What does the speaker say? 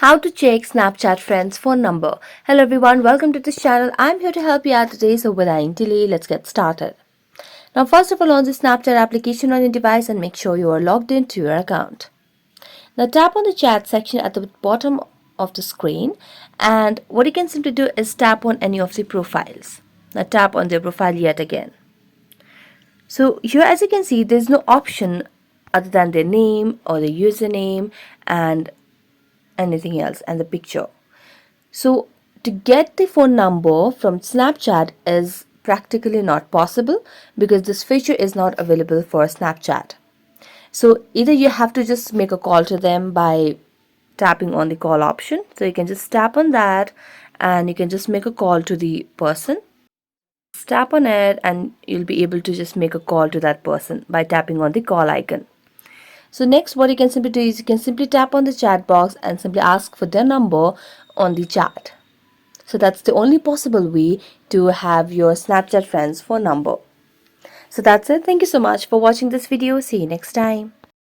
How to check Snapchat friends phone number. Hello everyone, welcome to this channel. I'm here to help you out today, so without any delay, let's get started. Now first of all, launch the Snapchat application on your device and make sure you are logged into your account. Now tap on the chat section at the bottom of the screen, and what you can simply do is tap on any of the profiles. Now tap on their profile yet again. So here, as you can see, there's no option other than their name or the username and anything else and the picture. So to get the phone number from Snapchat is practically not possible because this feature is not available for Snapchat. So either you have to just make a call to them by tapping on the call option. So you can just tap on that and you can just make a call to the person. Tap on it and you'll be able to just make a call to that person by tapping on the call icon. So next, what you can simply do is you can simply tap on the chat box and simply ask for their number on the chat. So that's the only possible way to have your Snapchat friends phone number. So that's it. Thank you so much for watching this video. See you next time.